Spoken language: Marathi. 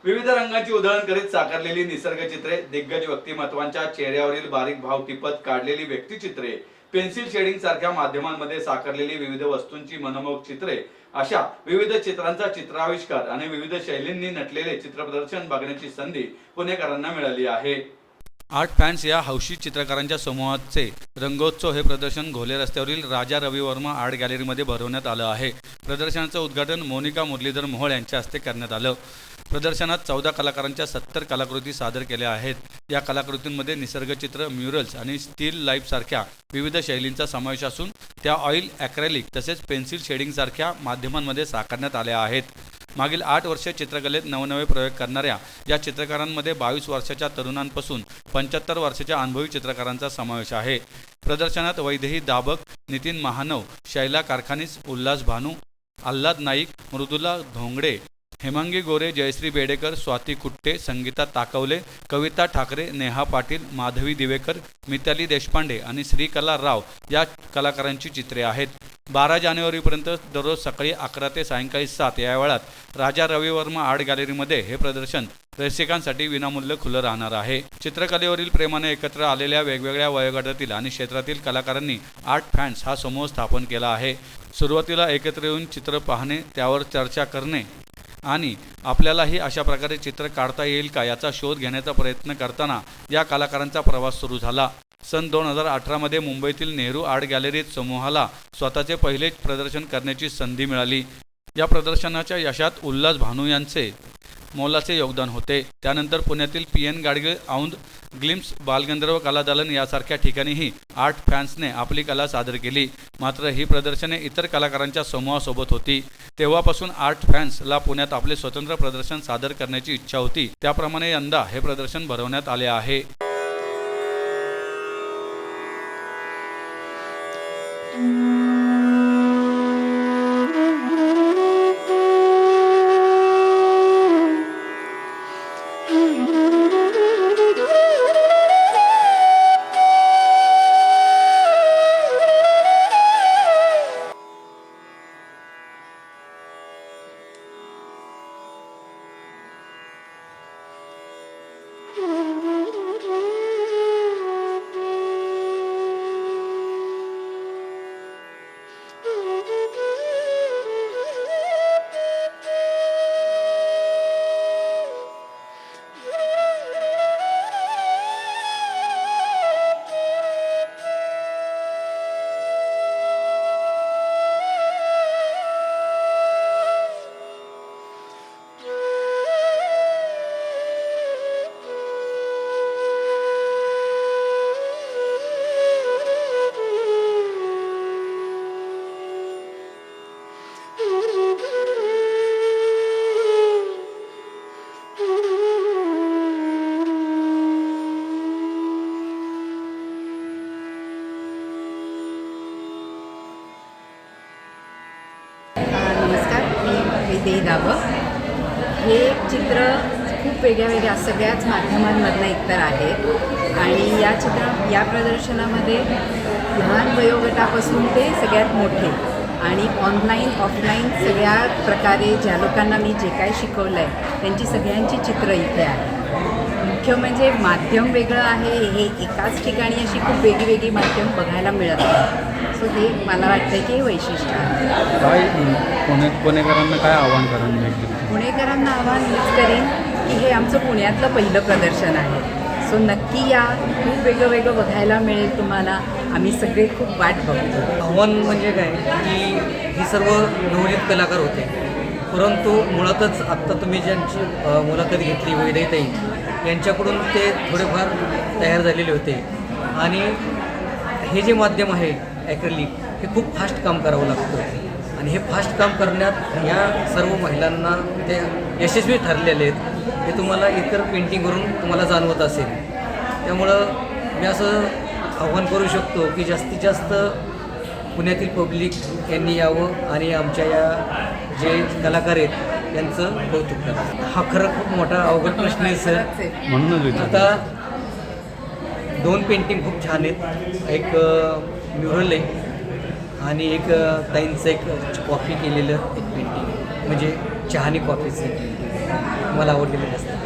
विविध रंगांची उधळण करीत साकारलेली निसर्गचित्रे, दिग्गज व्यक्तिमत्वांच्या चेहऱ्यावरील बारीक भाव टिपत काढलेली व्यक्तिचित्रे, पेन्सिल शेडिंग सारख्या माध्यमांमध्ये साकारलेली विविध वस्तूंची मनमोहक चित्रे, अशा विविध चित्रांचा चित्राविष्कार आणि विविध शैलींनी नटलेले चित्रप्रदर्शन बघण्याची संधी पुणेकरांना मिळाली आहे। आर्ट फॅन्स या हौशी चित्रकारांच्या समूहाचे रंगोत्सव हे प्रदर्शन घोले रस्त्यावरील राजा रवी वर्मा आर्ट गॅलरीमध्ये भरवण्यात आलं आहे। प्रदर्शनाचं उद्घाटन मोनिका मुरलीधर मोहोळ यांच्या हस्ते करण्यात आलं। प्रदर्शनात 14 कलाकारांच्या 70 कलाकृती सादर केल्या आहेत। या कलाकृतींमध्ये निसर्गचित्र, म्युरल्स आणि स्टील लाईफ सारख्या विविध शैलींचा समावेश असून त्या ऑइल, ॲक्रेलिक तसेच पेन्सिल शेडिंग सारख्या माध्यमांमध्ये साकारण्यात आल्या आहेत। मागील 8 वर्षे चित्रकलेत नवनवे प्रयोग करणाऱ्या या चित्रकारांमध्ये 22 वर्षाच्या तरुणांपासून 75 वर्षाच्या अनुभवी चित्रकारांचा समावेश आहे। प्रदर्शनात वैदेही दाबक, नितीन महानव, शैला कारखानीस, उल्हास भानू, आल्हाद नाईक, मृदुला धोंगडे, हेमांगी गोरे, जयश्री बेडेकर, स्वाती कुट्टे, संगीता ताकवले, कविता ठाकरे, नेहा पाटील, माधवी दिवेकर, मिताली देशपांडे आणि श्रीकला राव या कलाकारांची चित्रे आहेत। 12 जानेवारीपर्यंत दररोज सकाळी 11 ते सायंकाळी 7 या वेळात राजा रवी वर्मा आर्ट गॅलरीमध्ये हे प्रदर्शन रसिकांसाठी विनामूल्य खुलं राहणार आहे। चित्रकलेवरील प्रेमाने एकत्र आलेल्या वेगवेगळ्या वयोगटातील आणि क्षेत्रातील कलाकारांनी आर्ट फॅन्स हा समूह स्थापन केला आहे। सुरुवातीला एकत्र येऊन चित्र पाहणे, त्यावर चर्चा करणे आणि आपल्यालाही अशा प्रकारे चित्र काढता येईल का याचा शोध घेण्याचा प्रयत्न करताना या कलाकारांचा प्रवास सुरू झाला। सन 2018 मध्ये मुंबईतील नेहरू आर्ट गॅलरीत समूहाला स्वतःचे पहिले प्रदर्शन करण्याची संधी मिळाली। या प्रदर्शनाच्या यशात उल्हास भानू यांचे मोलाचे योगदान होते। त्यानंतर पुण्यातील PN गाडगीळ, औंध, ग्लिम्स, बालगंधर्व कलादालन यासारख्या ठिकाणीही आर्ट फॅन्सने आपली कला सादर केली। मात्र ही प्रदर्शने इतर कलाकारांच्या समूहासोबत होती। तेव्हापासून आर्ट फॅन्सला पुण्यात आपले स्वतंत्र प्रदर्शन सादर करण्याची इच्छा होती। त्याप्रमाणे यंदा हे प्रदर्शन भरवण्यात आले आहे। नमस्कार, मी वैदेही दाबक। हे चित्र खूप वेगळ्या सगळ्याच माध्यमांमधनं एकतर आहेत आणि या प्रदर्शनामध्ये लहान वयोगटापासून ते सगळ्यात मोठे आणि ऑनलाईन ऑफलाईन सगळ्या प्रकारे ज्या लोकांना मी जे काय शिकवलं आहे त्यांची सगळ्यांची चित्र इथे आहे। मुख्य म्हणजे माध्यम वेगळं आहे, हे एकाच ठिकाणी अशी खूप वेगळी माध्यम बघायला मिळत नाही। सो हे मला वाटतं की हे वैशिष्ट्य आहे। काय पुणेकरांना काय आव्हान करायला पुणेकरांना आव्हान हेच करीन की हे आमचं पुण्यातलं पहिलं प्रदर्शन आहे। सो नक्की या, खूप वेगळं बघायला मिळेल तुम्हाला। आम्ही सगळे खूप वाट बघतो। आव्हान म्हणजे काय की ही सर्व नवोदित कलाकार होते, परंतु मुळातच आत्ता तुम्ही ज्यांची मुलाखत घेतली वैदेहीताई यांच्याकडून ते थोडेफार तयार झालेले होते आणि हे जे माध्यम आहे ॲक्रेलिक हे खूप फास्ट काम करावं लागतं आणि हे फास्ट काम करण्यात या सर्व महिलांना ते यशस्वी ठरलेले आहेत। हे तुम्हाला इतर पेंटिंगवरून तुम्हाला जाणवत असेल। त्यामुळं मी असं आव्हान करू शकतो की जास्तीत जास्त पुण्यातील पब्लिक यांनी यावं आणि आमच्या या जे कलाकार आहेत यांचं कौतुक करा। हा खरं खूप मोठा अवघड प्रश्न आहे सर, म्हणूनच आता 2 पेंटिंग खूप छान आहेत। एक म्युरल आहे आणि एक ताईंचं एक कॉफी केलेलं एक पेंटिंग, म्हणजे चहानी कॉफीचं पेंटिंग। मला आवडलेली नसते.